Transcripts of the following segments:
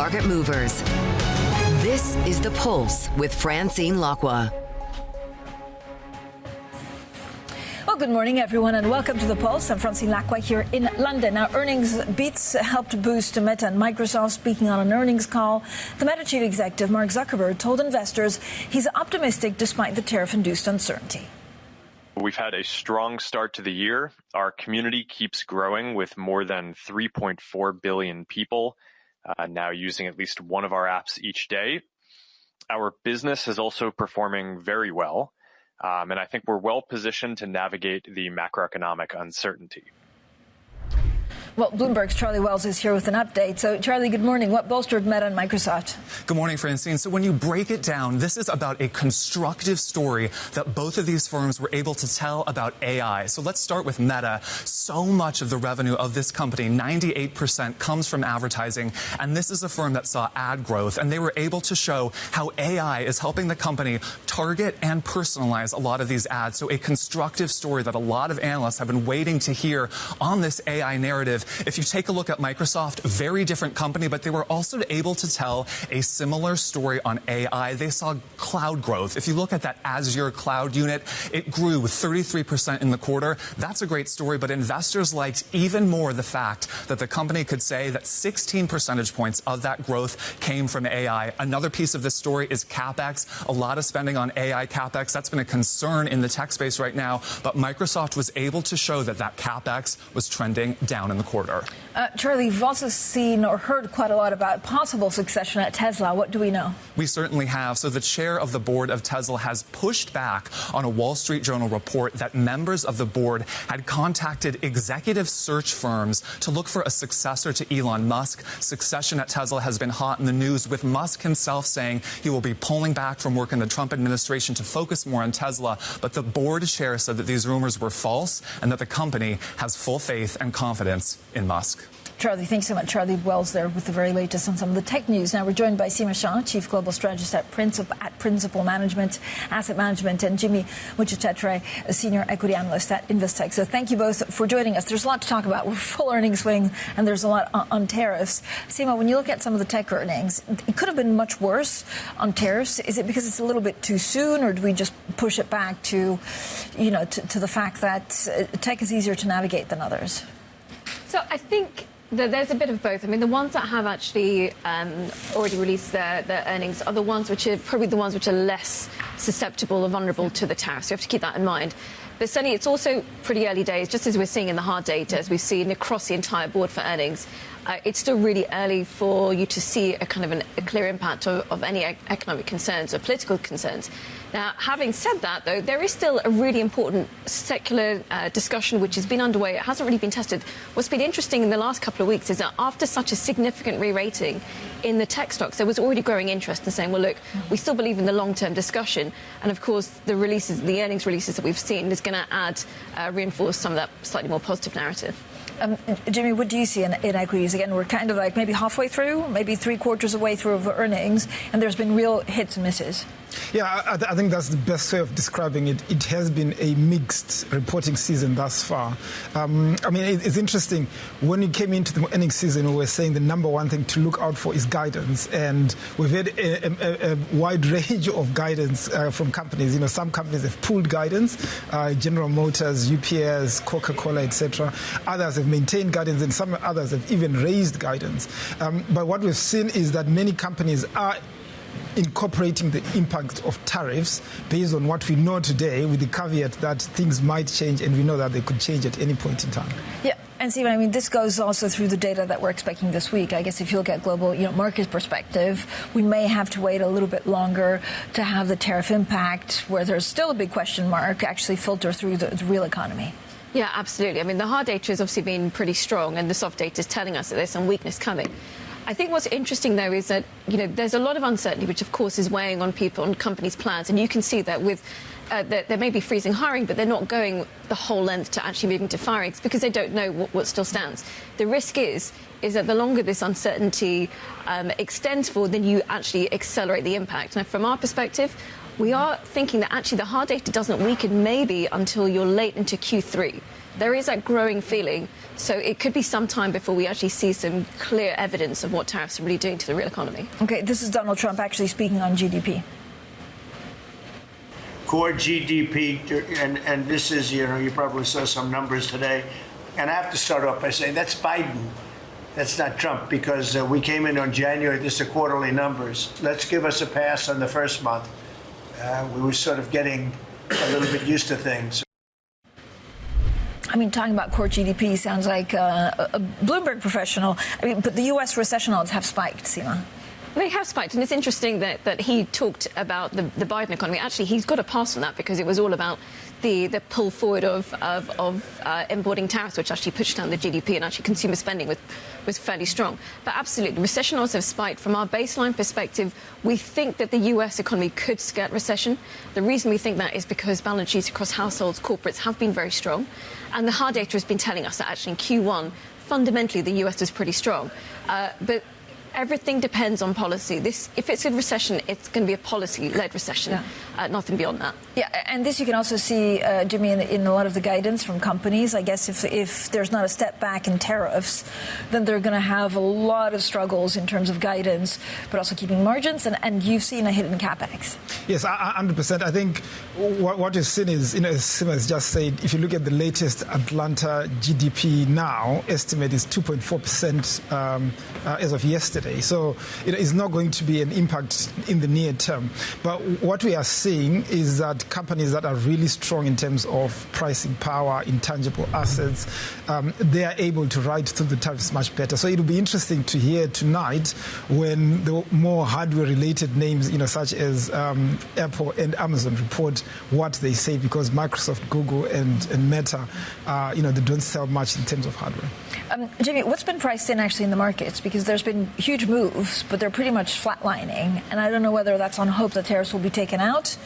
market movers. This is The Pulse with Francine Lacqua. Well, good morning, everyone, and welcome to The Pulse. I'm Francine Lacqua here in London. Now, earnings beats helped boost Meta and Microsoft. Speaking on an earnings call, the Meta chief executive, Mark Zuckerberg, told investors he's optimistic despite the tariff-induced uncertainty. We've had a strong start to the year. Our community keeps growing with more than 3.4 billion people now using at least one of our apps each day. Our business is also performing very well. And I think we're well positioned to navigate the macroeconomic uncertainty. Well, Bloomberg's Charlie Wells is here with an update. So, Charlie, good morning. What bolstered Meta and Microsoft? Good morning, Francine. So when you break it down, this is about a constructive story that both of these firms were able to tell about AI. So let's start with Meta. So much of the revenue of this company, 98%, comes from advertising. And this is a firm that saw ad growth. And they were able to show how AI is helping the company target and personalize a lot of these ads. So a constructive story that a lot of analysts have been waiting to hear on this AI narrative. If you take a look at Microsoft, very different company, but they were also able to tell a similar story on AI. They saw cloud growth. If you look at that Azure cloud unit, it grew 33% in the quarter. That's a great story, but investors liked even more the fact that the company could say that 16 percentage points of that growth came from AI. Another piece of this story is CapEx. A lot of spending on AI CapEx. That's been a concern in the tech space right now, but Microsoft was able to show that that CapEx was trending down in the quarter. Charlie, you've also seen or heard quite a lot about possible succession at Tesla. What do we know? We certainly have. So the chair of the board of Tesla has pushed back on a Wall Street Journal report that members of the board had contacted executive search firms to look for a successor to Elon Musk. Succession at Tesla has been hot in the news, with Musk himself saying he will be pulling back from work in the Trump administration to focus more on Tesla. But the board chair said that these rumors were false and that the company has full faith and confidence in Musk. Charlie, thanks so much. Charlie Wells there with the very latest on some of the tech news. Now we're joined by Seema Shah, Chief Global Strategist at Principal Management, Asset Management, and Jimmy Muchechetere, a Senior Equity Analyst at Investec. So thank you both for joining us. There's a lot to talk about. We're full earnings swing, and there's a lot on tariffs. Seema, when you look at some of the tech earnings, it could have been much worse on tariffs. Is it because it's a little bit too soon, or do we just push it back to, to the fact that tech is easier to navigate than others? So I think there's a bit of both. I mean, the ones that have actually already released their earnings are the ones which are probably the ones which are less susceptible or vulnerable to the tariffs. So you have to keep that in mind. But certainly, it's also pretty early days, just as we're seeing in the hard data, as we've seen across the entire board for earnings. It's still really early for you to see a kind of a clear impact of any economic concerns or political concerns. Now, having said that, though, there is still a really important secular discussion which has been underway. It hasn't really been tested. What's been interesting in the last couple of weeks is that after such a significant re-rating in the tech stocks, there was already growing interest in saying, well, look, we still believe in the long-term discussion. And, of course, the earnings releases that we've seen is going to add, reinforce some of that slightly more positive narrative. Jimmy, what do you see in equities? Again, we're kind of like maybe halfway through, maybe three-quarters of the way through of earnings, and there's been real hits and misses. Yeah, I think that's the best way of describing it. It has been a mixed reporting season thus far. I mean, it's interesting. When we came into the earnings season, we were saying the number one thing to look out for is guidance. And we've had a wide range of guidance from companies. Some companies have pulled guidance, General Motors, UPS, Coca-Cola, etc. Others have maintained guidance, and some others have even raised guidance. But what we've seen is that many companies are incorporating the impact of tariffs based on what we know today, with the caveat that things might change, and we know that they could change at any point in time. Yeah. And Seema, I mean, this goes also through the data that we're expecting this week. I guess if you look at global, market perspective, we may have to wait a little bit longer to have the tariff impact, where there's still a big question mark, actually filter through the real economy. Yeah, absolutely. I mean, the hard data has obviously been pretty strong, and the soft data is telling us that there's some weakness coming. I think what's interesting, though, is that, there's a lot of uncertainty, which, of course, is weighing on people and companies' plans. And you can see that with they may be freezing hiring, but they're not going the whole length to actually moving to firing. It's because they don't know what still stands. The risk is that the longer this uncertainty extends for, then you actually accelerate the impact. Now, from our perspective, we are thinking that actually the hard data doesn't weaken maybe until you're late into Q3. there is that growing feeling. So it could be some time before we actually see some clear evidence of what tariffs are really doing to the real economy. Okay, this is Donald Trump actually speaking on GDP. Core GDP, and this is, you probably saw some numbers today. And I have to start off by saying that's Biden. That's not Trump, because we came in on January. This is quarterly numbers. Let's give us a pass on the first month. We were sort of getting a little bit used to things. I mean, talking about core GDP sounds like a Bloomberg professional. I mean, but the U.S. recession odds have spiked, Seema. They have spiked, and it's interesting that he talked about the Biden economy. Actually, he's got a pass on that because it was all about the pull forward of importing tariffs, which actually pushed down the GDP, and actually consumer spending was fairly strong. But absolutely, recession odds have spiked. From our baseline perspective, we think that the U.S. economy could skirt recession. The reason we think that is because balance sheets across households, corporates have been very strong, and the hard data has been telling us that actually in Q1, fundamentally, the U.S. was pretty strong. But everything depends on policy. If it's a recession, it's going to be a policy-led recession, nothing beyond that. Yeah, and this you can also see, Jimmy, in a lot of the guidance from companies. I guess if there's not a step back in tariffs, then they're going to have a lot of struggles in terms of guidance, but also keeping margins, and you've seen a hit in CapEx. Yes, 100%. I think what you've seen is, as Seema has just said, if you look at the latest Atlanta GDP now, estimate is 2.4% as of yesterday. So it's not going to be an impact in the near term. But what we are seeing is that companies that are really strong in terms of pricing power, intangible assets, they are able to ride through the tariffs much better. So it'll be interesting to hear tonight when the more hardware-related names, such as Apple and Amazon report what they say, because Microsoft, Google, and Meta, they don't sell much in terms of hardware. Jimmy, what's been priced in actually in the markets? Because there's been huge moves, but they're pretty much flatlining. And I don't know whether that's on hope that tariffs will be taken out,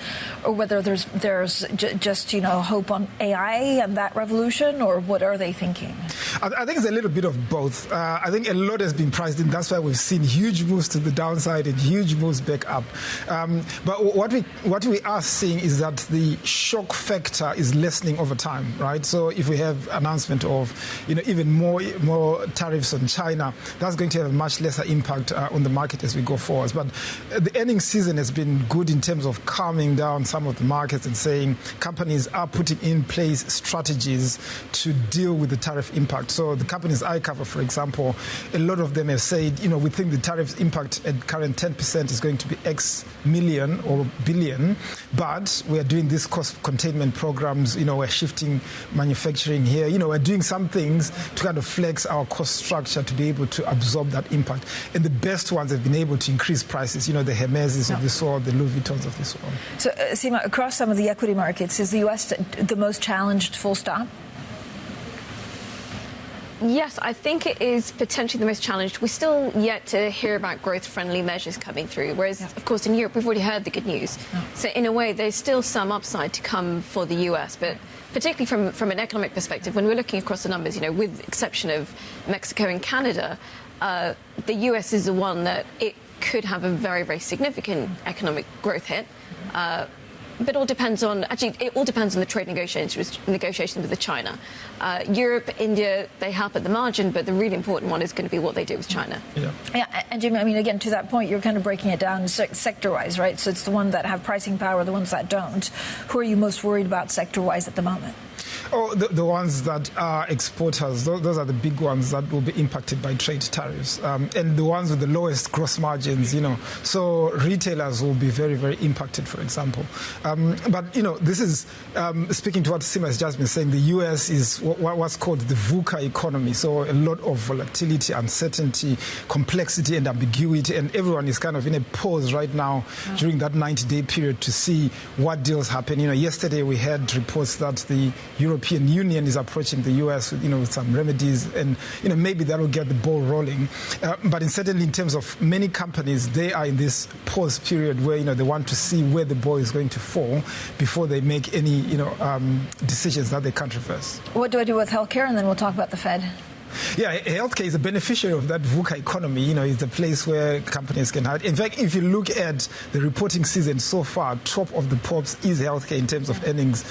or whether there's just hope on AI and that revolution, or what are they thinking? I think it's a little bit of both. I think a lot has been priced in. That's why we've seen huge moves to the downside and huge moves back up. But what we are seeing is that the shock factor is lessening over time, right? So if we have announcement of even more tariffs on China, that's going to have a much lesser impact on the market as we go forward. But the earnings season has been good in terms of calming down some of the markets and saying companies are putting in place strategies to deal with the tariff impact. So the companies I cover, for example, a lot of them have said, we think the tariff impact at current 10% is going to be X million or billion, but we are doing these cost containment programs. We're shifting manufacturing here. We're doing some things to kind of flex our cost structure to be able to absorb that impact. And the best ones have been able to increase prices, the Hermeses of this world, the Louis Vuittons of this world. So, Seema, across some of the equity markets, is the U.S. the most challenged, full stop? Yes, I think it is potentially the most challenged. We're still yet to hear about growth-friendly measures coming through, whereas, of course, in Europe, we've already heard the good news. So, in a way, there's still some upside to come for the U.S., but particularly from an economic perspective, when we're looking across the numbers, with the exception of Mexico and Canada, the U.S. is the one that it could have a very, very significant economic growth hit. But it all depends on the trade negotiations with China. Europe, India, they help at the margin, but the really important one is going to be what they do with China. Yeah, and Jimmy, again, to that point, you're kind of breaking it down sector-wise, right? So it's the ones that have pricing power, the ones that don't. Who are you most worried about sector-wise at the moment? Oh, the ones that are exporters, those are the big ones that will be impacted by trade tariffs. And the ones with the lowest gross margins, So retailers will be very, very impacted, for example. But, this is, speaking to what Seema has just been saying, the U.S. is what's called the VUCA economy. So a lot of volatility, uncertainty, complexity and ambiguity. And everyone is kind of in a pause right now during that 90-day period to see what deals happen. Yesterday we had reports that the European Union is approaching the U.S. with some remedies, and maybe that will get the ball rolling. But certainly in terms of many companies, they are in this pause period where they want to see where the ball is going to fall before they make any decisions that they can't reverse. What do I do with healthcare, and then we'll talk about the Fed? Yeah, healthcare is a beneficiary of that VUCA economy. It's a place where companies can hide. In fact, if you look at the reporting season so far, top of the pops is healthcare in terms of earnings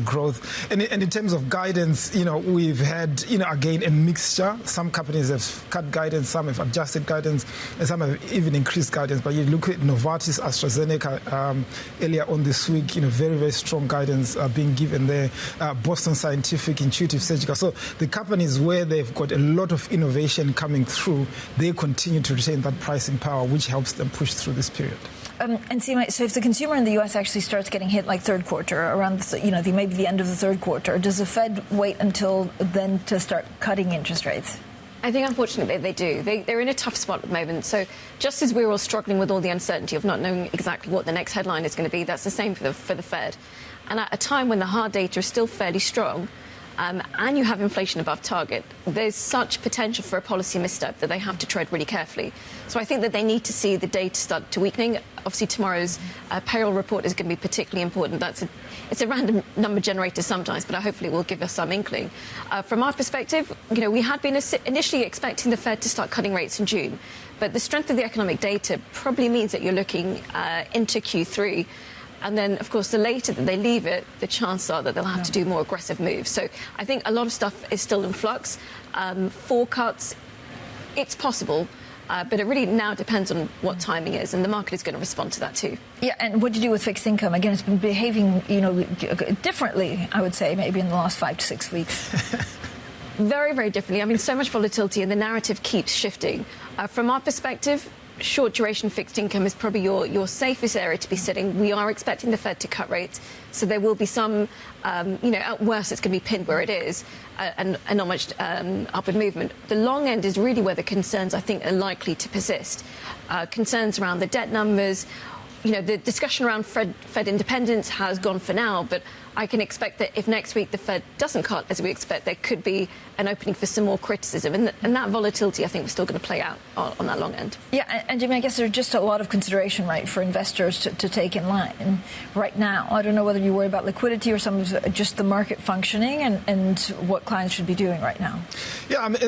growth. And in terms of guidance, we've had, again, a mixture. Some companies have cut guidance, some have adjusted guidance, and some have even increased guidance. But you look at Novartis, AstraZeneca earlier on this week, very, very strong guidance being given there. Boston Scientific, Intuitive Surgical. So the companies where they've got a lot of innovation coming through, they continue to retain that pricing power, which helps them push through this period. And Seema, so if the consumer in the U.S. actually starts getting hit like third quarter, around maybe the end of the third quarter, does the Fed wait until then to start cutting interest rates? I think, unfortunately, they do. They're in a tough spot at the moment. So just as we're all struggling with all the uncertainty of not knowing exactly what the next headline is going to be, that's the same for the Fed. And at a time when the hard data is still fairly strong, and you have inflation above target, there's such potential for a policy misstep that they have to tread really carefully. So I think that they need to see the data start to weakening. Obviously, tomorrow's payroll report is going to be particularly important. It's a random number generator sometimes, but hopefully it will give us some inkling. From our perspective, we had been initially expecting the Fed to start cutting rates in June, but the strength of the economic data probably means that you're looking into Q3. And then, of course, the later that they leave it, the chances are that they'll have to do more aggressive moves. So I think a lot of stuff is still in flux. 4 cuts, it's possible, but it really now depends on what timing is, and the market is going to respond to that too. Yeah, and what do you do with fixed income? Again, it's been behaving, differently, I would say, maybe in the last 5 to 6 weeks. Very, very differently. I mean, so much volatility, and the narrative keeps shifting. From our perspective, short duration fixed income is probably your safest area to be sitting. We are expecting the Fed to cut rates, so there will be some, at worst it's going to be pinned where it is and not much upward movement. The long end is really where the concerns, I think, are likely to persist. Concerns around the debt numbers. The discussion around Fed independence has gone for now, but I can expect that if next week the Fed doesn't cut, as we expect, there could be an opening for some more criticism. And that volatility, I think, is still going to play out on that long end. Yeah, and Jimmy, I guess there's just a lot of consideration, right, for investors to take in line right now. I don't know whether you worry about liquidity or some of just the market functioning and what clients should be doing right now. Yeah, I mean,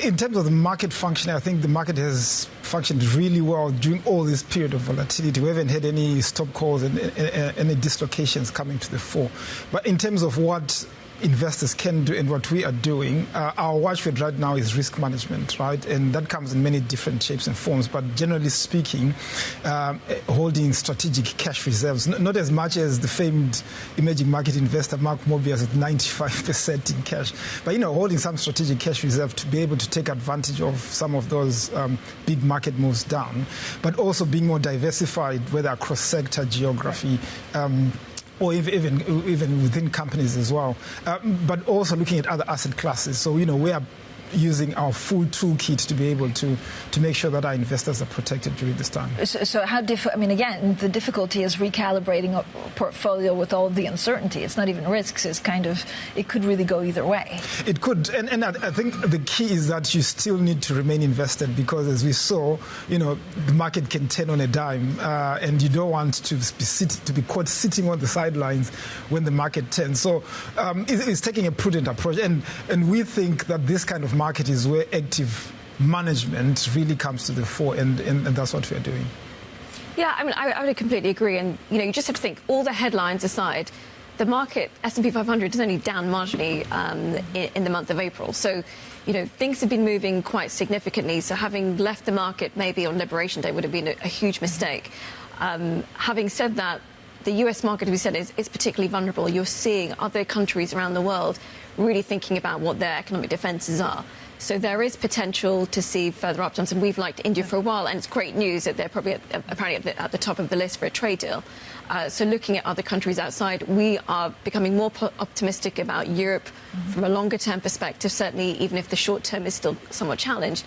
in terms of the market functioning, I think the market has functioned really well during all this period of volatility. We haven't had any stop calls and any dislocations coming to the fore. But in terms of what investors can do and what we are doing, our watchword right now is risk management, right? And that comes in many different shapes and forms. But generally speaking, holding strategic cash reserves, not as much as the famed emerging market investor Mark Mobius at 95% in cash, but holding some strategic cash reserve to be able to take advantage of some of those big market moves down, but also being more diversified, whether across sector, geography, or even within companies as well, but also looking at other asset classes. So, we are using our full toolkit to be able to make sure that our investors are protected during this time. So how again, the difficulty is recalibrating a portfolio with all the uncertainty. It's not even risks. It's it could really go either way. It could. And I think the key is that you still need to remain invested because, as we saw, the market can turn on a dime and you don't want to be caught sitting on the sidelines when the market turns. So it's taking a prudent approach. And we think that this kind of market is where active management really comes to the fore, and that's what we're doing. Yeah, I mean, I would completely agree. And, you just have to think, all the headlines aside, the market, S&P 500, is only down marginally in the month of April. So, things have been moving quite significantly. So having left the market maybe on Liberation Day would have been a huge mistake. Having said that, the US market, as we said, is particularly vulnerable. You're seeing other countries around the world really thinking about what their economic defences are. So there is potential to see further upturns, and we've liked India for a while, and it's great news that they're probably apparently at the top of the list for a trade deal. So looking at other countries outside, we are becoming more optimistic about Europe from a longer-term perspective, certainly even if the short term is still somewhat challenged.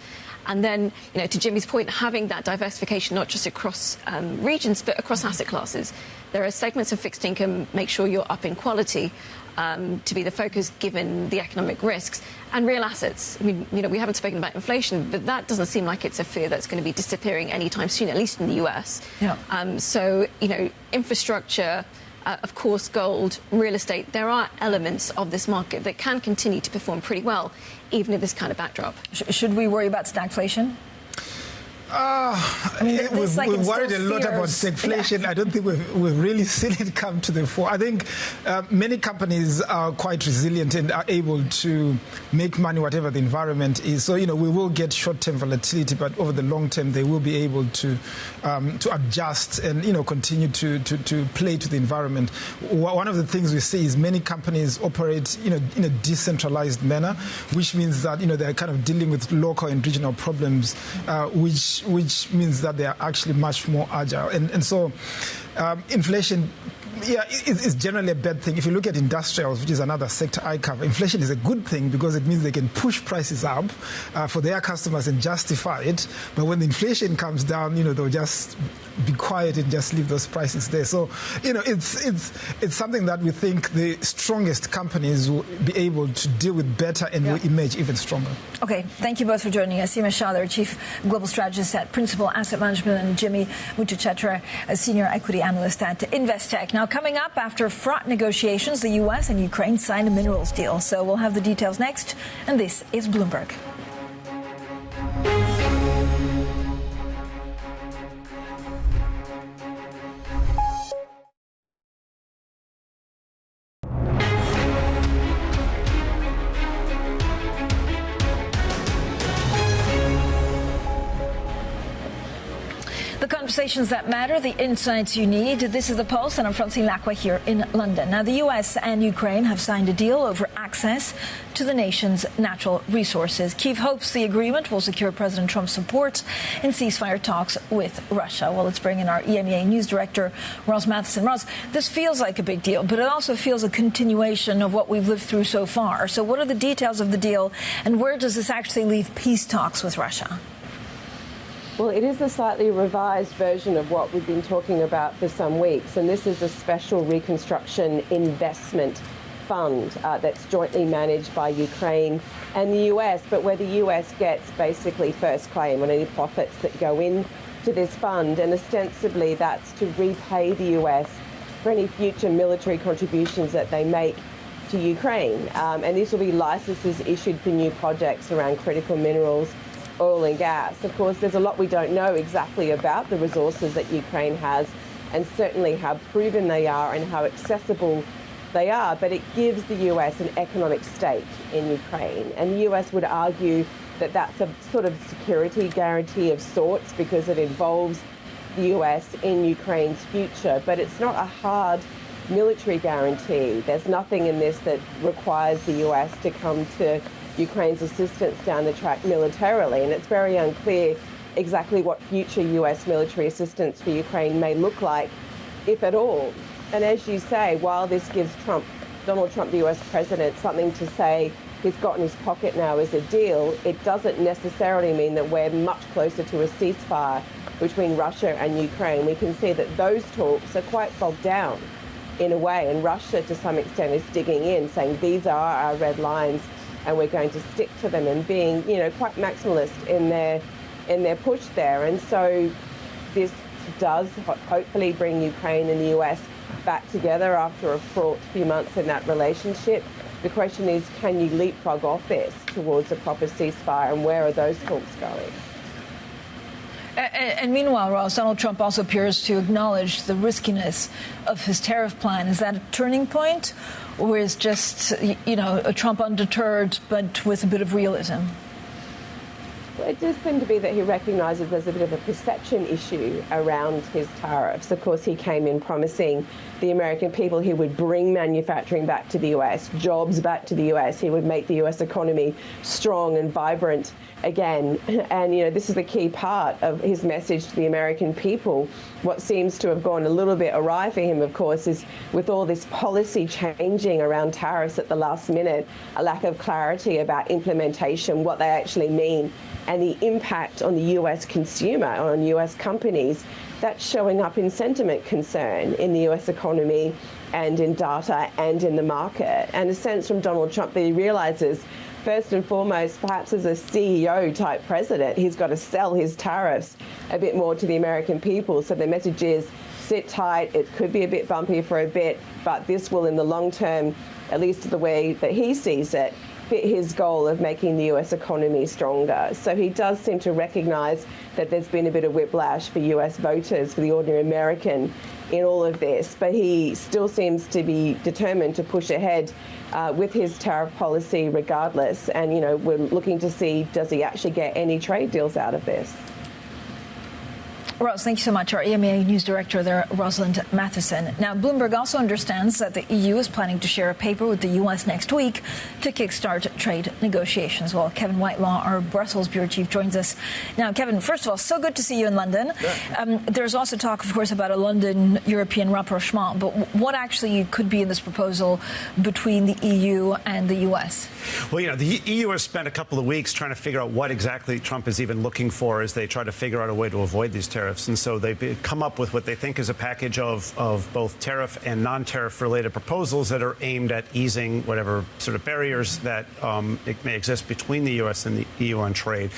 And then, to Jimmy's point, having that diversification not just across regions but across asset classes. There are segments of fixed income, make sure you're up in quality to be the focus given the economic risks, and real assets. I mean, we haven't spoken about inflation, but that doesn't seem like it's a fear that's going to be disappearing anytime soon, at least in the US. Yeah. So, infrastructure, of course, gold, real estate. There are elements of this market that can continue to perform pretty well, even in this kind of backdrop. Should we worry about stagflation? We've worried a lot about stagflation. Yeah. I don't think we've really seen it come to the fore. I think many companies are quite resilient and are able to make money whatever the environment is. So, we will get short-term volatility, but over the long term, they will be able to adjust and, continue to play to the environment. One of the things we see is many companies operate, in a decentralized manner, which means that, they're kind of dealing with local and regional problems, which means that they are actually much more agile. And so inflation, it's generally a bad thing. If you look at industrials, which is another sector I cover, inflation is a good thing because it means they can push prices up for their customers and justify it. But when the inflation comes down, they'll just be quiet and just leave those prices there. So, it's something that we think the strongest companies will be able to deal with better and will emerge even stronger. Okay, thank you both for joining us. Seema Shah, Chief Global Strategist at Principal Asset Management, and Jimmy Muchechetere, a Senior Equity Analyst at Investec. Now, coming up, after fraught negotiations, the U.S. and Ukraine signed a minerals deal. So we'll have the details next. And this is Bloomberg. Conversations that matter, the insights you need. This is The Pulse, and I'm Francine Lacqua here in London. Now, the U.S. and Ukraine have signed a deal over access to the nation's natural resources. Kyiv hopes the agreement will secure President Trump's support in ceasefire talks with Russia. Well, let's bring in our EMEA News Director, Ross Matheson. Ross, this feels like a big deal, but it also feels a continuation of what we've lived through so far. So what are the details of the deal, and where does this actually leave peace talks with Russia? Well, it is a slightly revised version of what we've been talking about for some weeks, and this is a special reconstruction investment fund that's jointly managed by Ukraine and the US, but where the US gets basically first claim on any profits that go into this fund, and ostensibly that's to repay the US for any future military contributions that they make to Ukraine. And these will be licenses issued for new projects around critical minerals, oil and gas. Of course, there's a lot we don't know exactly about the resources that Ukraine has, and certainly how proven they are and how accessible they are, but it gives the US an economic stake in Ukraine. And the US would argue that that's a sort of security guarantee of sorts because it involves the US in Ukraine's future, but it's not a hard military guarantee. There's nothing in this that requires the US to come to Ukraine's assistance down the track militarily, and it's very unclear exactly what future US military assistance for Ukraine may look like, if at all. And as you say, while this gives Donald Trump, the US president, something to say he's got in his pocket now as a deal, it doesn't necessarily mean that we're much closer to a ceasefire between Russia and Ukraine. We can see that those talks are quite bogged down in a way, and Russia to some extent is digging in, saying these are our red lines and we're going to stick to them, and being, quite maximalist in their push there. And so this does hopefully bring Ukraine and the US back together after a fraught few months in that relationship. The question is, can you leapfrog off this towards a proper ceasefire, and where are those talks going? And meanwhile, Ross, Donald Trump also appears to acknowledge the riskiness of his tariff plan. Is that a turning point, or is just, a Trump undeterred but with a bit of realism? Well, it does seem to be that he recognises there's a bit of a perception issue around his tariffs. Of course, he came in promising the American people he would bring manufacturing back to the US, jobs back to the US. He would make the US economy strong and vibrant again. And, this is the key part of his message to the American people. What seems to have gone a little bit awry for him, of course, is with all this policy changing around tariffs at the last minute, a lack of clarity about implementation, what they actually mean, and the impact on the US consumer, on US companies. That's showing up in sentiment concern in the US economy and in data and in the market. And a sense from Donald Trump that he realizes first and foremost, perhaps as a CEO type president, he's got to sell his tariffs a bit more to the American people. So the message is sit tight. It could be a bit bumpy for a bit, but this will in the long term, at least the way that he sees it, fit his goal of making the US economy stronger. So he does seem to recognise that there's been a bit of whiplash for US voters, for the ordinary American in all of this, but he still seems to be determined to push ahead with his tariff policy regardless. And, you know, we're looking to see, does he actually get any trade deals out of this? Ros, thank you so much. Our EMEA News Director there, Rosalind Matheson. Now, Bloomberg also understands that the EU is planning to share a paper with the U.S. next week to kickstart trade negotiations. Well, Kevin Whitelaw, our Brussels bureau chief, joins us. Now, Kevin, first of all, so good to see you in London. Yeah. There's also talk, of course, about a London-European rapprochement. But what actually could be in this proposal between the EU and the U.S.? Well, you know, the EU has spent a couple of weeks trying to figure out what exactly Trump is even looking for as they try to figure out a way to avoid these tariffs. And so they've come up with what they think is a package of both tariff and non-tariff related proposals that are aimed at easing whatever sort of barriers that may exist between the U.S. and the EU on trade.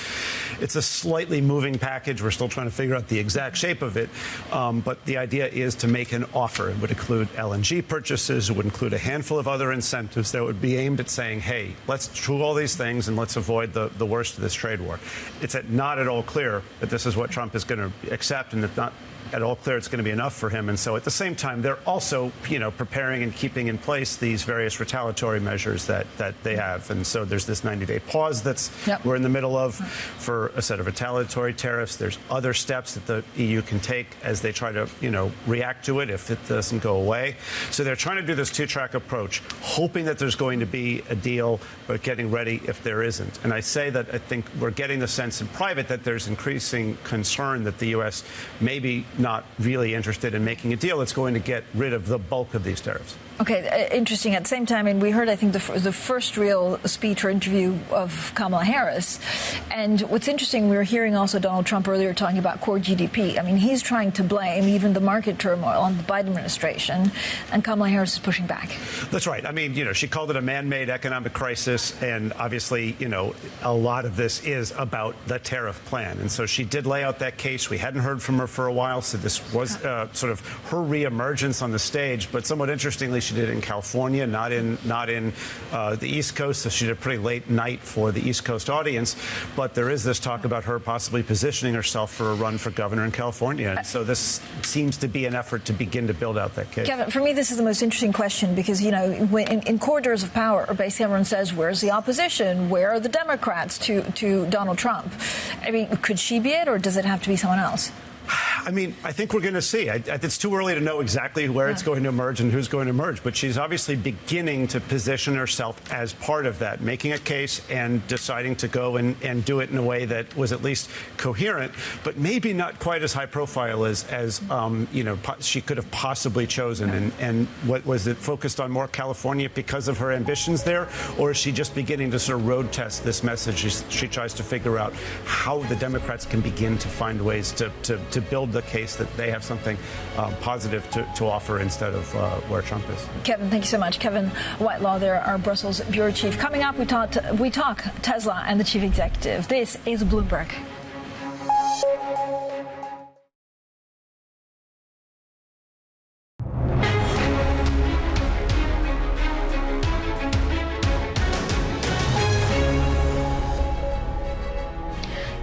It's a slightly moving package. We're still trying to figure out the exact shape of it. But the idea is to make an offer. It would include LNG purchases. It would include a handful of other incentives that would be aimed at saying, hey, let's do all these things and let's avoid the worst of this trade war. It's not at all clear that this is what Trump is going to accept, and it's not at all clear it's going to be enough for him. And so at the same time, they're also, you know, preparing and keeping in place these various retaliatory measures that they have. And so there's this 90-day pause that's we're in the middle of for a set of retaliatory tariffs. There's other steps that the EU can take as they try to, you know, react to it if it doesn't go away. So they're trying to do this two-track approach, hoping that there's going to be a deal, but getting ready if there isn't. And I say that I think we're getting the sense in private that there's increasing concern that the U.S. may be not really interested in making a deal that's going to get rid of the bulk of these tariffs. Okay, interesting. At the same time, and we heard, I think, the first real speech or interview of Kamala Harris. And what's interesting, we were hearing also Donald Trump earlier talking about core GDP. I mean, he's trying to blame even the market turmoil on the Biden administration, and Kamala Harris is pushing back. That's right. I mean, you know, she called it a man-made economic crisis, and obviously, you know, a lot of this is about the tariff plan. And so she did lay out that case. We hadn't heard from her for a while, so this was sort of her reemergence on the stage. But somewhat interestingly, she did it in California, not in the East Coast. So she did a pretty late night for the East Coast audience. But there is this talk about her possibly positioning herself for a run for governor in California. And so this seems to be an effort to begin to build out that case. Kevin, for me, this is the most interesting question because, you know, in corridors of power, basically everyone says, where's the opposition? Where are the Democrats to Donald Trump? I mean, could she be it, or does it have to be someone else? I mean, I think we're going to see. It's too early to know exactly where it's going to emerge and who's going to emerge. But she's obviously beginning to position herself as part of that, making a case and deciding to go and do it in a way that was at least coherent, but maybe not quite as high profile as you know, she could have possibly chosen. And what was it focused on more California because of her ambitions there? Or is she just beginning to sort of road test this message? She tries to figure out how the Democrats can begin to find ways to build the case that they have something positive to offer instead of where Trump is. Kevin, thank you so much. Kevin Whitelaw there, our Brussels bureau chief. Coming up, we talk Tesla and the chief executive. This is Bloomberg.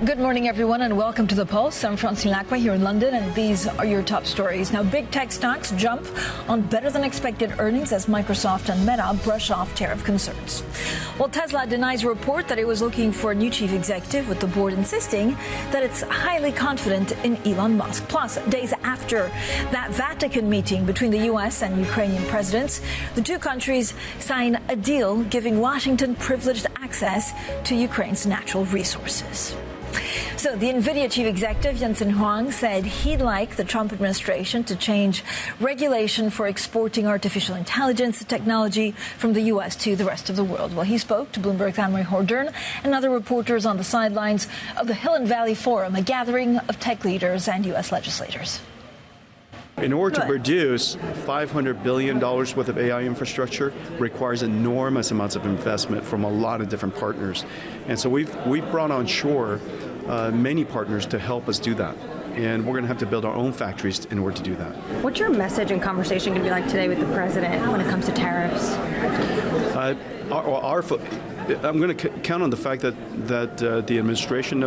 Good morning, everyone, and welcome to The Pulse. I'm Francine Lacqua here in London, and these are your top stories. Now, big tech stocks jump on better-than-expected earnings as Microsoft and Meta brush off tariff concerns. Well, Tesla denies a report that it was looking for a new chief executive, with the board insisting that it's highly confident in Elon Musk. Plus, days after that Vatican meeting between the U.S. and Ukrainian presidents, the two countries sign a deal giving Washington privileged access to Ukraine's natural resources. So the NVIDIA chief executive, Jensen Huang, said he'd like the Trump administration to change regulation for exporting artificial intelligence technology from the U.S. to the rest of the world. Well, he spoke to Bloomberg's Anne-Marie Hordern and other reporters on the sidelines of the Hill and Valley Forum, a gathering of tech leaders and U.S. legislators. In order to produce $500 billion worth of AI infrastructure requires enormous amounts of investment from a lot of different partners. And so we've brought on shore many partners to help us do that. And we're going to have to build our own factories in order to do that. What's your message and conversation going to be like today with the president when it comes to tariffs? I'm going to count on the fact that the administration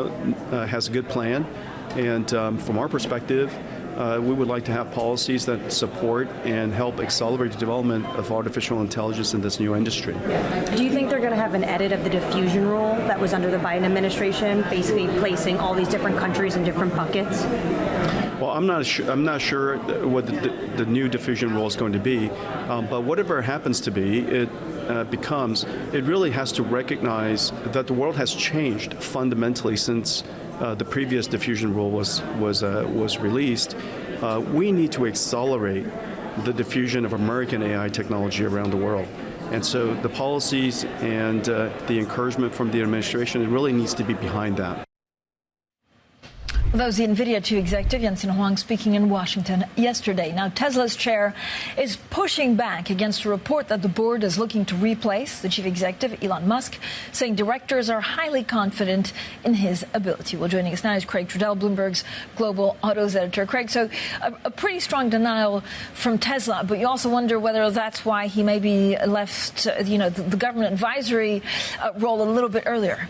has a good plan. And from our perspective, we would like to have policies that support and help accelerate the development of artificial intelligence in this new industry. Do you think they're going to have an edit of the diffusion rule that was under the Biden administration, basically placing all these different countries in different buckets? Well, I'm not sure what the new diffusion rule is going to be, but whatever it happens to be, it really has to recognize that the world has changed fundamentally since the previous diffusion rule was released. We need to accelerate the diffusion of American AI technology around the world. And so the policies and the encouragement from the administration, it really needs to be behind that. That was the NVIDIA chief executive, Huang, speaking in Washington yesterday. Now, Tesla's chair is pushing back against a report that the board is looking to replace the chief executive, Elon Musk, saying directors are highly confident in his ability. Well, joining us now is Craig Trudell, Bloomberg's global autos editor. Craig, so a pretty strong denial from Tesla, but you also wonder whether that's why he maybe left, the government advisory role a little bit earlier.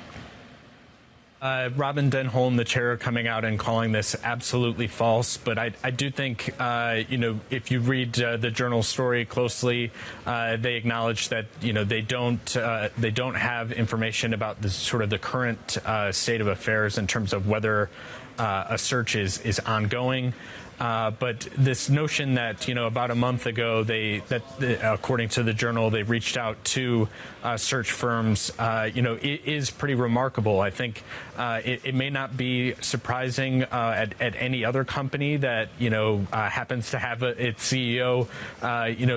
Robyn Denholm, the chair, coming out and calling this absolutely false. But I do think, if you read the journal story closely, they acknowledge that, they don't have information about the current state of affairs in terms of whether a search is ongoing. But this notion that, about a month ago, according to the journal, they reached out to search firms, it is pretty remarkable. I think it may not be surprising at any other company that, happens to have its CEO,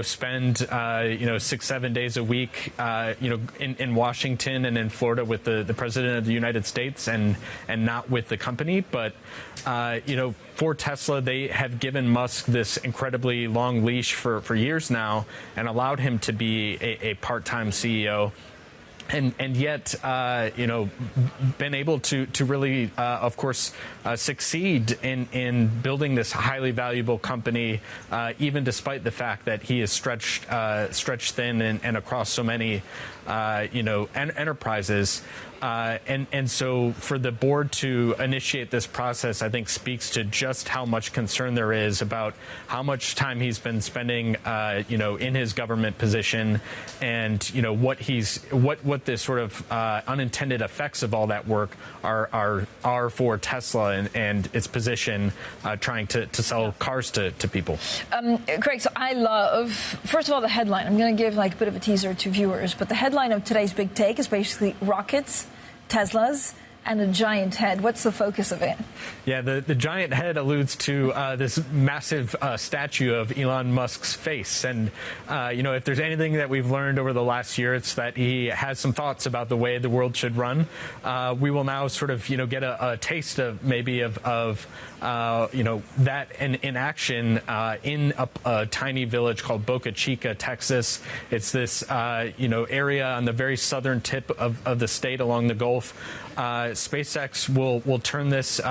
spend, 6-7 days a week, in Washington and in Florida with the president of the United States and not with the company. But, for Tesla, they have given Musk this incredibly long leash for years now and allowed him to be a part-time CEO. And yet, been able to really, of course, succeed in building this highly valuable company, even despite the fact that he is stretched thin and across so many, enterprises. And so for the board to initiate this process, I think speaks to just how much concern there is about how much time he's been spending, in his government position and, what the sort of unintended effects of all that work are for Tesla and its position trying to sell cars to people. Craig, so I love, first of all, the headline. I'm going to give a bit of a teaser to viewers, but the headline of today's big take is basically rockets, Teslas, and a giant head. What's the focus of it? Yeah, the giant head alludes to this massive statue of Elon Musk's face. And, if there's anything that we've learned over the last year, it's that he has some thoughts about the way the world should run. We will now sort of, get a taste of maybe of that in action in a tiny village called Boca Chica, Texas. It's this, area on the very southern tip of the state along the Gulf. SpaceX will turn this,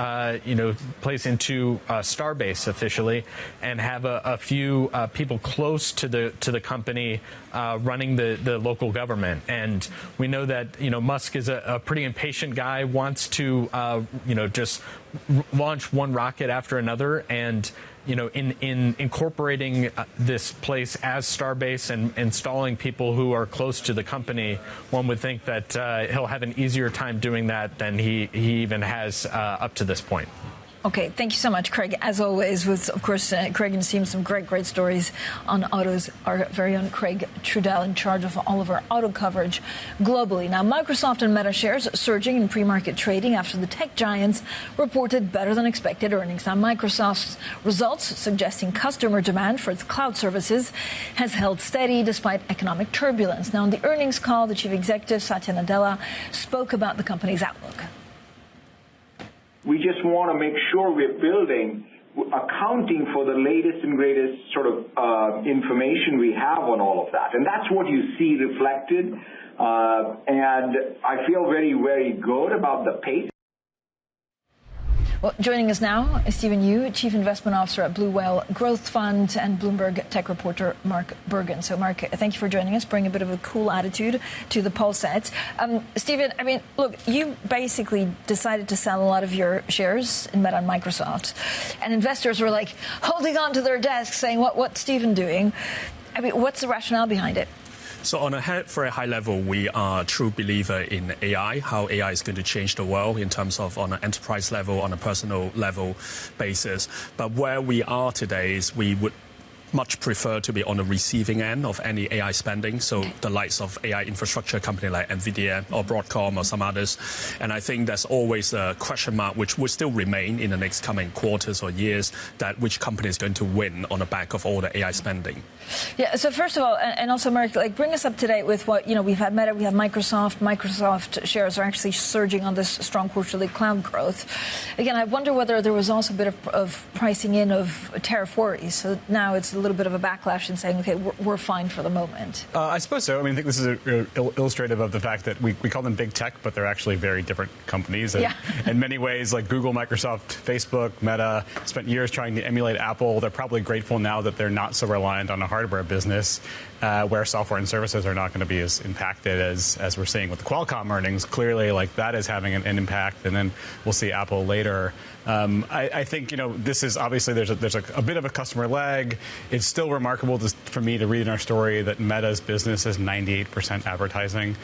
place into Starbase officially, and have a few people close to the company running the local government. And we know that Musk is a pretty impatient guy, wants to just launch one rocket after another, and in incorporating this place as Starbase and installing people who are close to the company, one would think that he'll have an easier time doing that than he even has up to this point. Okay, thank you so much, Craig. As always, with, of course, Craig and Seema, some great stories on autos. Our very own Craig Trudell in charge of all of our auto coverage globally. Now, Microsoft and Meta shares surging in pre-market trading after the tech giants reported better than expected earnings. Now, Microsoft's results suggesting customer demand for its cloud services has held steady despite economic turbulence. Now, on the earnings call, the chief executive, Satya Nadella, spoke about the company's outlook. We just want to make sure we're building accounting for the latest and greatest sort of information we have on all of that. And that's what you see reflected. And I feel very, very good about the pace. Well, joining us now is Stephen Yu, Chief Investment Officer at Blue Whale Growth Fund, and Bloomberg tech reporter Mark Bergen. So, Mark, thank you for joining us. Bring a bit of a cool attitude to the poll set. Stephen, I mean, look, you basically decided to sell a lot of your shares in Meta and Microsoft, and investors were like holding on to their desks saying, what's Stephen doing? I mean, what's the rationale behind it? So on a very high level, we are a true believer in AI, how AI is going to change the world in terms of on an enterprise level, on a personal level basis. But where we are today is we would much prefer to be on the receiving end of any AI spending, so the likes of AI infrastructure company like NVIDIA or Broadcom or some others. And I think there's always a question mark which will still remain in the next coming quarters or years, that which company is going to win on the back of all the AI spending. Yeah, so first of all, and also, Mark, like, bring us up to date with what, we've had Meta, we have Microsoft. Microsoft shares are actually surging on this strong quarterly cloud growth. Again, I wonder whether there was also a bit of pricing in of tariff worries. So now it's a little bit of a backlash in saying, okay, we're fine for the moment. I suppose so. I mean, I think this is illustrative of the fact that we call them big tech, but they're actually very different companies. And in many ways, like Google, Microsoft, Facebook, Meta spent years trying to emulate Apple. They're probably grateful now that they're not so reliant on a hardware business, where software and services are not going to be as impacted as we're seeing with the Qualcomm earnings. Clearly, like, that is having an impact, and then we'll see Apple later. I think, this is obviously there's a bit of a customer lag. It's still remarkable for me to read in our story that Meta's business is 98% advertising.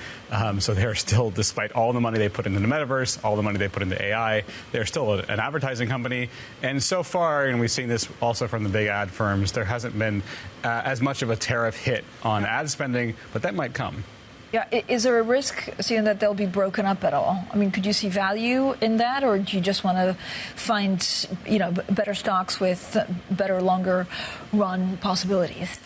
So they're still, despite all the money they put into the metaverse, all the money they put into AI, they're still an advertising company. And so far, and we've seen this also from the big ad firms, there hasn't been as much of a tariff hit on ad spending, but that might come. Yeah, is there a risk, seeing that they'll be broken up at all? I mean, could you see value in that, or do you just want to find, better stocks with better, longer run possibilities?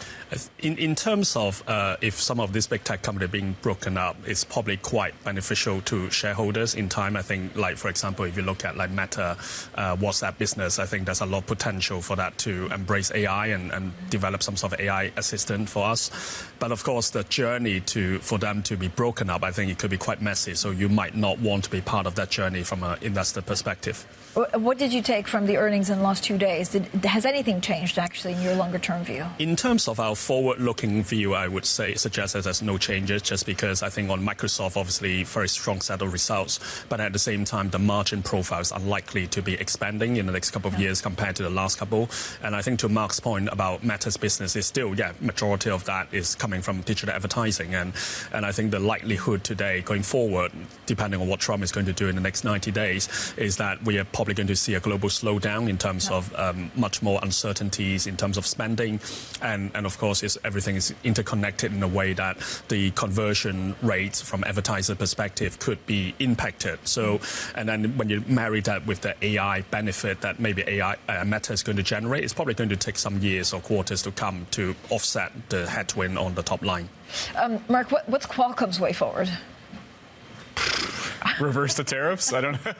In terms of if some of these big tech companies being broken up, it's probably quite beneficial to shareholders in time. I think, like, for example, if you look at like Meta, WhatsApp business, I think there's a lot of potential for that to embrace AI and develop some sort of AI assistant for us. But of course, the journey for them to be broken up, I think it could be quite messy. So you might not want to be part of that journey from an investor perspective. What did you take from the earnings in the last 2 days? Has anything changed, actually, in your longer-term view? In terms of our forward-looking view, I would suggest that there's no changes, just because I think on Microsoft, obviously, very strong set of results. But at the same time, the margin profiles are likely to be expanding in the next couple of years compared to the last couple. And I think to Mark's point about Meta's business is still, majority of that is coming from digital advertising. And I think the likelihood today going forward, depending on what Trump is going to do in the next 90 days, is that we are probably going to see a global slowdown in terms of much more uncertainties in terms of spending. And of course, everything is interconnected in a way that the conversion rates from advertiser perspective could be impacted. So, and then when you marry that with the AI benefit that maybe Meta is going to generate, it's probably going to take some years or quarters to come to offset the headwind on the top line. Mark, what's Qualcomm's way forward? Reverse the tariffs? I don't know.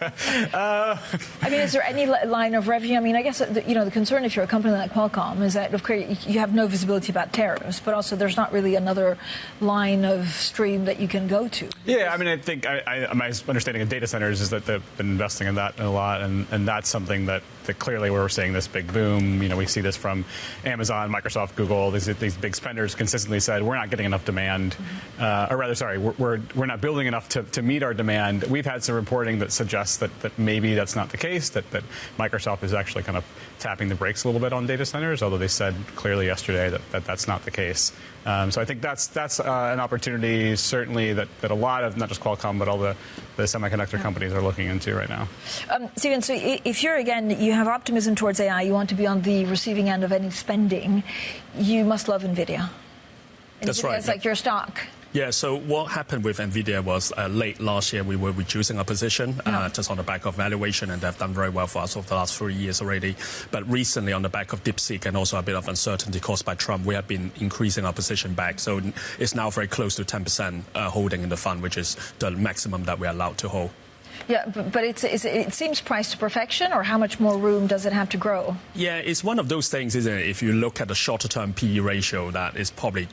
I mean, is there any line of revenue? I mean, I guess, the concern if you're a company like Qualcomm is that, of course, you have no visibility about tariffs, but also there's not really another line of stream that you can go to. Yeah, I mean, I think my understanding of data centers is that they've been investing in that a lot, and that's something that clearly where we're seeing this big boom. We see this from Amazon, Microsoft, Google. These big spenders consistently said, we're not getting enough demand, or rather, sorry, we're not building enough to meet our demand. We've had some reporting that suggests that maybe that's not the case, that Microsoft is actually kind of tapping the brakes a little bit on data centers, although they said clearly yesterday that that's not the case. So I think that's an opportunity, certainly, that a lot of, not just Qualcomm, but all the semiconductor companies are looking into right now. Stephen, so if you have optimism towards AI, you want to be on the receiving end of any spending, you must love NVIDIA. That's right. It's like your stock. Yeah, so what happened with NVIDIA was late last year, we were reducing our position just on the back of valuation, and they've done very well for us over the last 3 years already. But recently, on the back of DeepSeek and also a bit of uncertainty caused by Trump, we have been increasing our position back. So it's now very close to 10% holding in the fund, which is the maximum that we're allowed to hold. Yeah, but it seems priced to perfection, or how much more room does it have to grow? Yeah, it's one of those things, isn't it? If you look at the shorter-term PE ratio, that is probably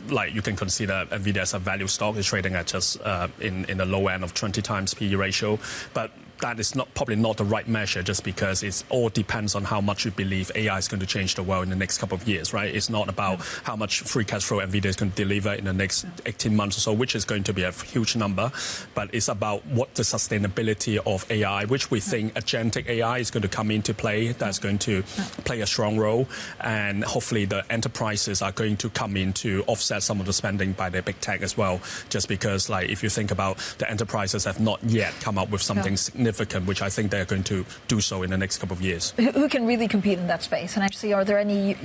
like you can consider NVIDIA as a value stock. Is trading at just in the low end of 20 times PE ratio, but that is probably not the right measure, just because it all depends on how much you believe AI is going to change the world in the next couple of years, right? It's not about how much free cash flow NVIDIA is going to deliver in the next 18 months or so, which is going to be a huge number, but it's about what the sustainability of AI, which we think agentic AI is going to come into play. That's going to play a strong role, and hopefully the enterprises are going to come in to offset some of the spending by the big tech as well, just because, like, if you think about the enterprises have not yet come up with something significant, which I think they're going to do so in the next couple of years. Who can really compete in that space? And actually, are there any,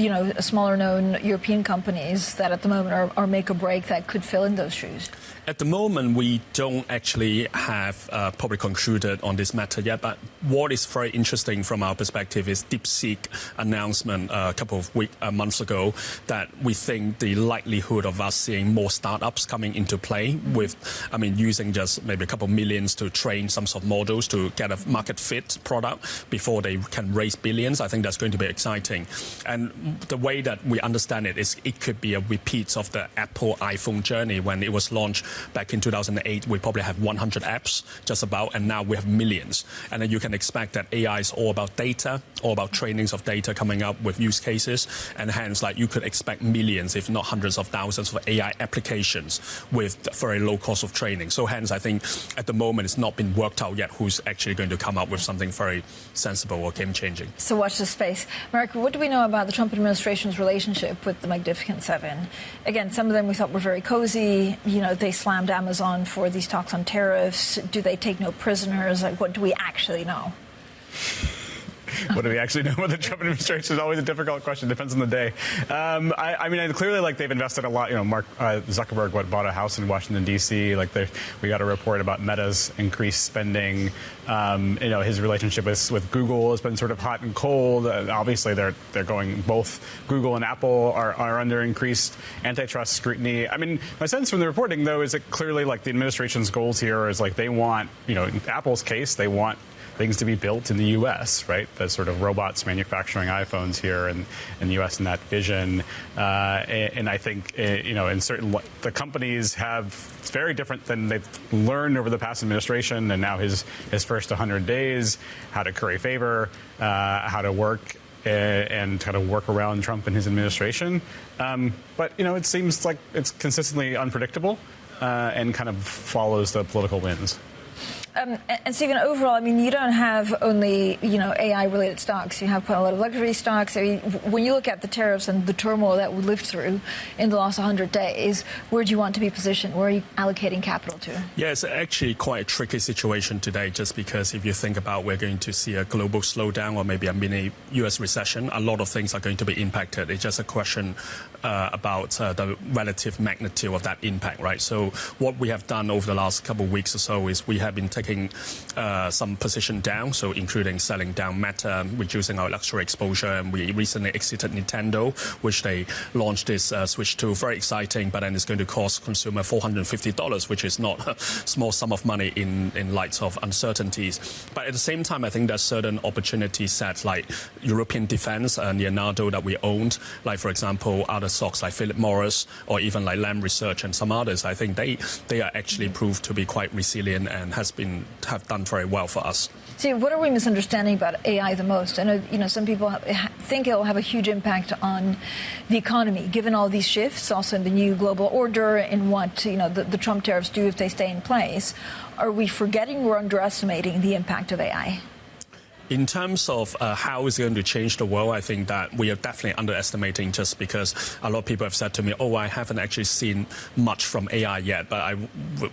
smaller known European companies that at the moment are make or break that could fill in those shoes? At the moment, we don't actually have probably concluded on this matter yet, but what is very interesting from our perspective is DeepSeek announcement a couple of months ago that we think the likelihood of us seeing more startups coming into play with, using just maybe a couple of millions to train some sort of models to get a market fit product before they can raise billions. I think that's going to be exciting. And the way that we understand it is it could be a repeat of the Apple iPhone journey. When it was launched back in 2008, we probably had 100 apps just about, and now we have millions. And then you can expect that AI is all about data, all about trainings of data coming up with use cases, and hence, like, you could expect millions, if not hundreds of thousands of AI applications with very low cost of training. So hence, I think at the moment it's not been worked out yet who's actually going to come up with something very sensible or game-changing. So watch this space. Mark, what do we know about the Trump administration's relationship with the Magnificent Seven? Again, some of them we thought were very cozy. They slammed Amazon for these talks on tariffs. Do they take no prisoners? Like, what do we actually know? What do we actually know about the Trump administration is always a difficult question. Depends on the day. Clearly, like, they've invested a lot. Mark Zuckerberg bought a house in Washington, D.C. We got a report about Meta's increased spending. His relationship with Google has been sort of hot and cold. Obviously, they're going, both Google and Apple are under increased antitrust scrutiny. My sense from the reporting, though, is that clearly, like, the administration's goals here is, like, they want, in Apple's case, they want things to be built in the U.S., right? The sort of robots manufacturing iPhones here in the U.S. and that vision. And I think, in certain, the companies it's very different than they've learned over the past administration and now his first 100 days, how to curry favor, how to work and kind of work around Trump and his administration. But, it seems like it's consistently unpredictable and kind of follows the political winds. And Stephen, overall, you don't have only, AI-related stocks. You have quite a lot of luxury stocks. When you look at the tariffs and the turmoil that we lived through in the last 100 days, where do you want to be positioned? Where are you allocating capital to? Yeah, it's actually quite a tricky situation today, just because if you think about we're going to see a global slowdown or maybe a mini U.S. recession, a lot of things are going to be impacted. It's just a question about the relative magnitude of that impact, right? So what we have done over the last couple of weeks or so is we have been taking some position down, so including selling down Meta, reducing our luxury exposure, and we recently exited Nintendo, which they launched this Switch 2. Very exciting, but then it's going to cost consumer $450, which is not a small sum of money in light of uncertainties. But at the same time, I think there's certain opportunity sets like European defense and Leonardo that we owned, like, for example, other stocks like Philip Morris or even like Lam Research and some others. I think they are actually proved to be quite resilient and have done very well for us. See, what are we misunderstanding about AI the most? I know, some people think it'll have a huge impact on the economy, given all these shifts, also in the new global order and what, the Trump tariffs do if they stay in place. Are we forgetting or underestimating the impact of AI? In terms of how it's going to change the world, I think that we are definitely underestimating, just because a lot of people have said to me, I haven't actually seen much from AI yet. But I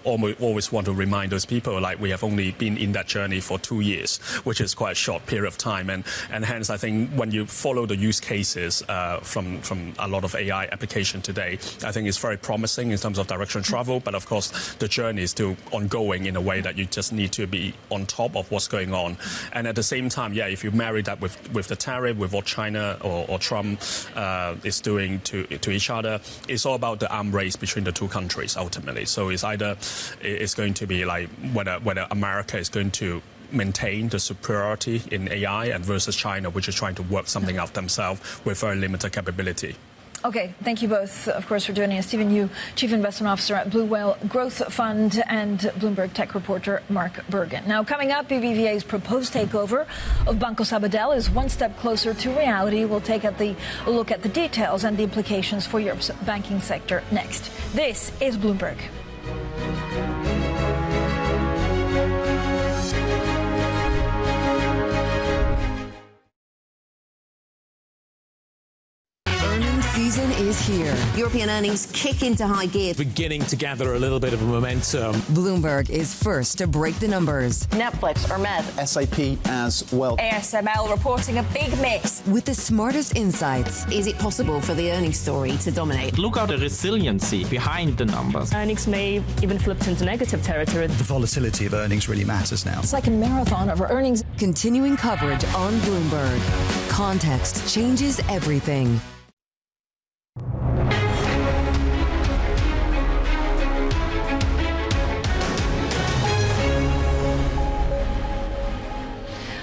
always want to remind those people, like, we have only been in that journey for 2 years, which is quite a short period of time. And hence, I think when you follow the use cases from a lot of AI application today, I think it's very promising in terms of direction of travel. But of course, the journey is still ongoing in a way that you just need to be on top of what's going on. And at the same same time, yeah, if you marry that with the tariff, with what China or Trump is doing to each other, it's all about the arms race between the two countries ultimately. So it's going to be like whether America is going to maintain the superiority in AI and versus China, which is trying to work something out themselves with very limited capability. Okay, thank you both, of course, for joining us. Stephen Yu, Chief Investment Officer at Blue Whale Growth Fund, and Bloomberg tech reporter Mark Bergen. Now, coming up, BBVA's proposed takeover of Banco Sabadell is one step closer to reality. We'll take a look at the details and the implications for Europe's banking sector next. This is Bloomberg. Season is here. European earnings kick into high gear. Beginning to gather a little bit of a momentum. Bloomberg is first to break the numbers. Netflix, Hermes, SAP as well. ASML reporting a big miss. With the smartest insights. Is it possible for the earnings story to dominate? Look at the resiliency behind the numbers. Earnings may even flip into negative territory. The volatility of earnings really matters now. It's like a marathon of earnings. Continuing coverage on Bloomberg. Context changes everything.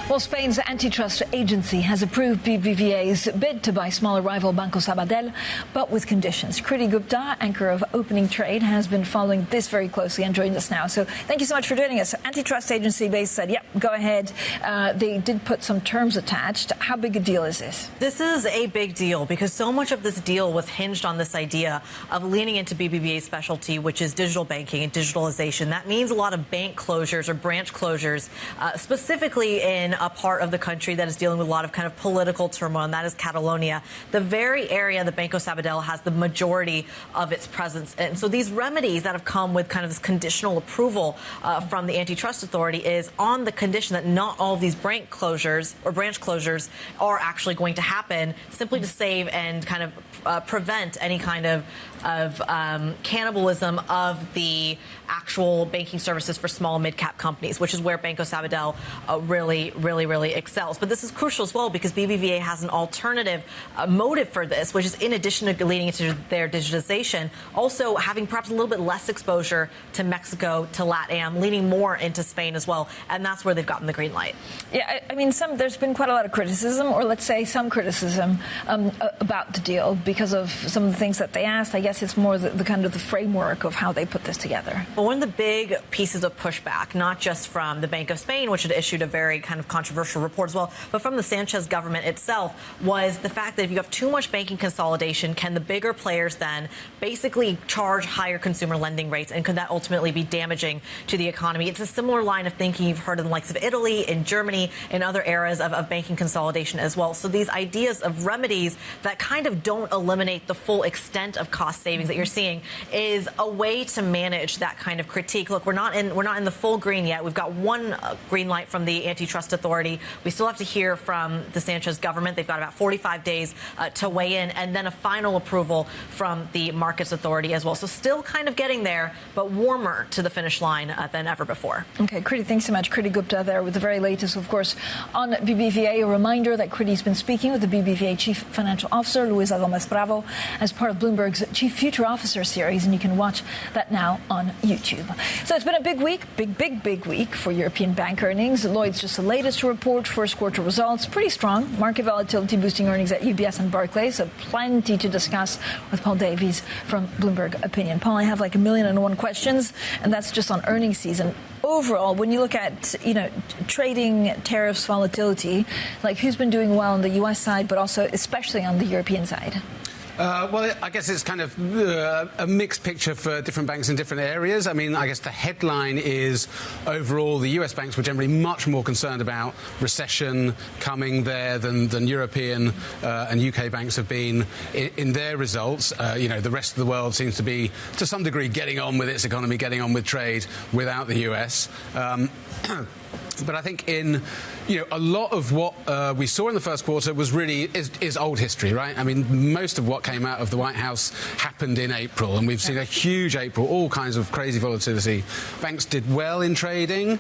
Well, Spain's antitrust agency has approved BBVA's bid to buy smaller rival Banco Sabadell, but with conditions. Kriti Gupta, anchor of Opening Trade, has been following this very closely and joins us now. So thank you so much for joining us. Antitrust agency base said, yep, go ahead. They did put some terms attached. How big a deal is this? This is a big deal because so much of this deal was hinged on this idea of leaning into BBVA's specialty, which is digital banking and digitalization. That means a lot of bank closures or branch closures, specifically in a part of the country that is dealing with a lot of kind of political turmoil, and that is Catalonia, the very area that Banco Sabadell has the majority of its presence in. So these remedies that have come with kind of this conditional approval from the antitrust authority is on the condition that not all of these branch closures are actually going to happen, simply to save and kind of prevent any kind of cannibalism of the actual banking services for small mid-cap companies, which is where Banco Sabadell really excels. But this is crucial as well because BBVA has an alternative motive for this, which is in addition to leading into their digitization, also having perhaps a little bit less exposure to Mexico, to LATAM, leaning more into Spain as well. And that's where they've gotten the green light. Yeah, I mean, there's been quite a lot of criticism, or let's say some criticism about the deal because of some of the things that they asked. I guess it's more the kind of the framework of how they put this together. Well, one of the big pieces of pushback, not just from the Bank of Spain, which had issued a very kind of controversial report as well, but from the Sanchez government itself, was the fact that if you have too much banking consolidation, can the bigger players then basically charge higher consumer lending rates, and could that ultimately be damaging to the economy? It's a similar line of thinking you've heard in the likes of Italy, in Germany, in other eras of banking consolidation as well. So these ideas of remedies that kind of don't eliminate the full extent of cost savings that you're seeing is a way to manage that kind of critique. Look, we're not in the full green yet. We've got one green light from the antitrust authority. We still have to hear from the Sanchez government. They've got about 45 days to weigh in, and then a final approval from the markets authority as well. So still kind of getting there, but warmer to the finish line than ever before. Okay, Kriti, thanks so much. Kriti Gupta there with the very latest, of course, on BBVA. A reminder that Kriti's been speaking with the BBVA Chief Financial Officer, Luisa Gomez Bravo, as part of Bloomberg's Chief Future Officer series, and you can watch that now on YouTube. So it's been a big week, big week for European bank earnings. Lloyd's just the latest to report first quarter results. Pretty strong. Market volatility boosting earnings at UBS and Barclays. So plenty to discuss with Paul Davies from Bloomberg Opinion. Paul, I have like 1,000,001 questions, and that's just on earnings season. Overall, when you look at, trading, tariffs, volatility, like who's been doing well on the U.S. side, but also especially on the European side? Well, I guess it's kind of a mixed picture for different banks in different areas. I mean, I guess the headline is overall the US banks were generally much more concerned about recession coming there than European and UK banks have been in their results. The rest of the world seems to be, to some degree, getting on with its economy, getting on with trade without the US. But I think in, a lot of what we saw in the first quarter was really is old history, right? I mean, most of what came out of the White House happened in April, and we've seen a huge April, all kinds of crazy volatility. Banks did well in trading.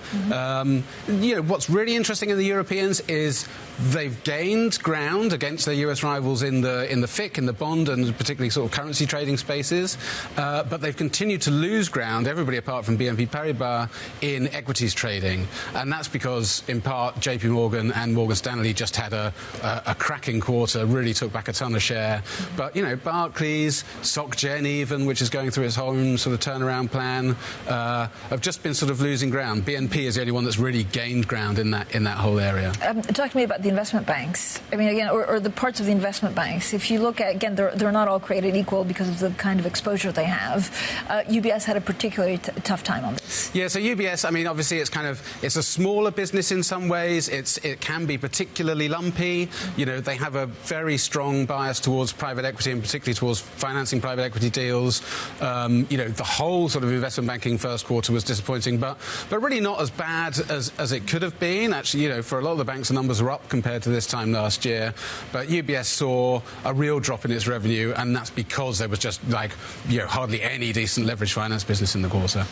What's really interesting in the Europeans is they've gained ground against their US rivals in the FIC, in the bond, and particularly sort of currency trading spaces. But they've continued to lose ground, everybody apart from BNP Paribas, in equities trading. And that's because, in part, JP Morgan and Morgan Stanley just had a cracking quarter, really took back a ton of share. But, Barclays, SocGen even, which is going through its own sort of turnaround plan, have just been sort of losing ground. BNP is the only one that's really gained ground in that whole area. Talk to me about the investment banks. I mean, again, or the parts of the investment banks. If you look at, again, they're not all created equal because of the kind of exposure they have. UBS had a particularly tough time on this. Yeah, so UBS, I mean, obviously it's a smaller business in some ways. It can be particularly lumpy. They have a very strong bias towards private equity, and particularly towards financing private equity deals. The whole sort of investment banking first quarter was disappointing, but really not as bad as it could have been. Actually, for a lot of the banks, the numbers are up compared to this time last year. But UBS saw a real drop in its revenue, and that's because there was just hardly any decent leverage finance business in the quarter.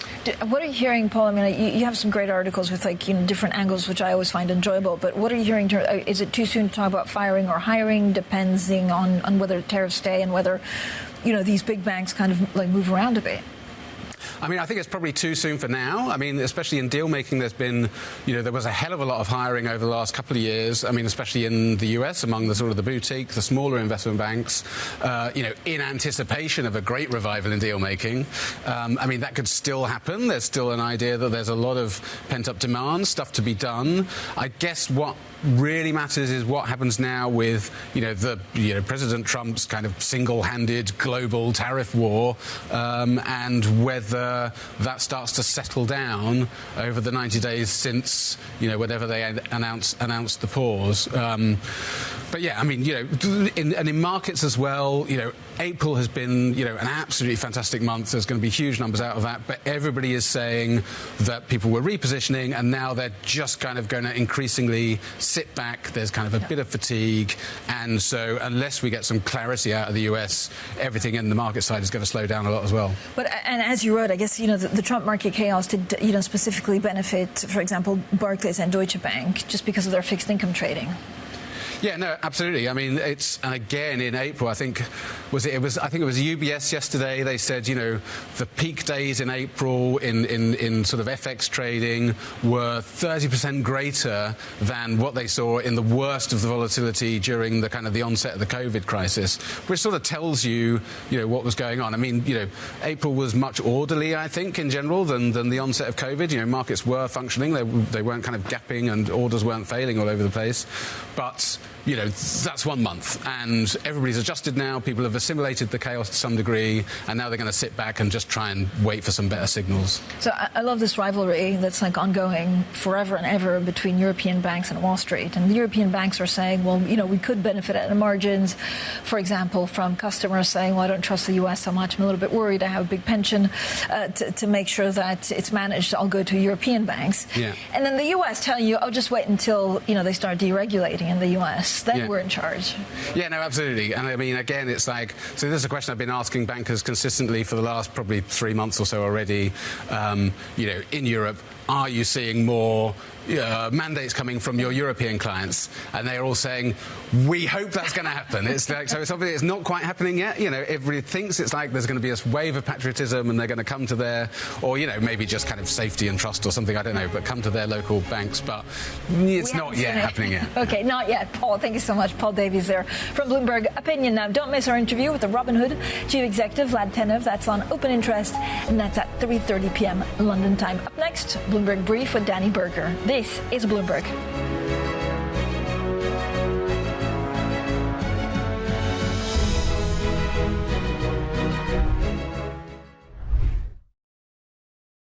What are you hearing, Paul? I mean, you have some great articles with different angles, which I always find enjoyable. But what are you hearing? Is it too soon to talk about firing or hiring, depending on whether tariffs stay and whether these big banks kind of move around a bit? I mean, I think it's probably too soon for now. I mean, especially in deal making, there's been, there was a hell of a lot of hiring over the last couple of years. I mean, especially in the US, among the sort of the boutique, the smaller investment banks, in anticipation of a great revival in deal making. I mean, that could still happen. There's still an idea that there's a lot of pent-up demand, stuff to be done. I guess what really matters is what happens now with, President Trump's kind of single-handed global tariff war, and whether that starts to settle down over the 90 days since, whenever they announced the pause. But yeah, I mean, in markets as well, April has been, an absolutely fantastic month. There's going to be huge numbers out of that, but everybody is saying that people were repositioning, and now they're just kind of going to increasingly sit back. There's kind of a bit of fatigue, and so unless we get some clarity out of the US, everything in the market side is going to slow down a lot as well. But and as you wrote, I guess the Trump market chaos did specifically benefit, for example, Barclays and Deutsche Bank, just because of their fixed income trading. Yeah, no, absolutely. I mean, and again in April, I think it was UBS yesterday. They said, the peak days in April in sort of FX trading were 30% greater than what they saw in the worst of the volatility during the kind of the onset of the COVID crisis, which sort of tells you, what was going on. I mean, April was much orderly, I think, in general than the onset of COVID. Markets were functioning. They weren't kind of gapping, and orders weren't failing all over the place. But that's 1 month, and everybody's adjusted now. People have assimilated the chaos to some degree, and now they're going to sit back and just try and wait for some better signals. So I love this rivalry that's ongoing forever and ever between European banks and Wall Street. And the European banks are saying, well, we could benefit at the margins, for example, from customers saying, well, I don't trust the US so much. I'm a little bit worried. I have a big pension to make sure that it's managed. I'll go to European banks. Yeah. And then the US telling you, just wait until, they start deregulating in the US. Then we're in charge. Yeah, no, absolutely. And I mean, again, it's so this is a question I've been asking bankers consistently for the last probably 3 months or so already. In Europe, are you seeing more mandates coming from your European clients? And they're all saying, we hope that's going to happen. It's obviously it's not quite happening yet. Everybody thinks it's there's going to be this wave of patriotism, and they're going to come to their, or maybe just kind of safety and trust or something, I don't know, but come to their local banks. But it's not yet happening yet. Okay, not yet. Paul, thank you so much. Paul Davies there from Bloomberg Opinion. Now, don't miss our interview with the Robinhood Chief Executive, Vlad Tenev. That's on Open Interest, and that's at 3:30 p.m. London time. Up next, Bloomberg Brief with Danny Berger. This is Bloomberg.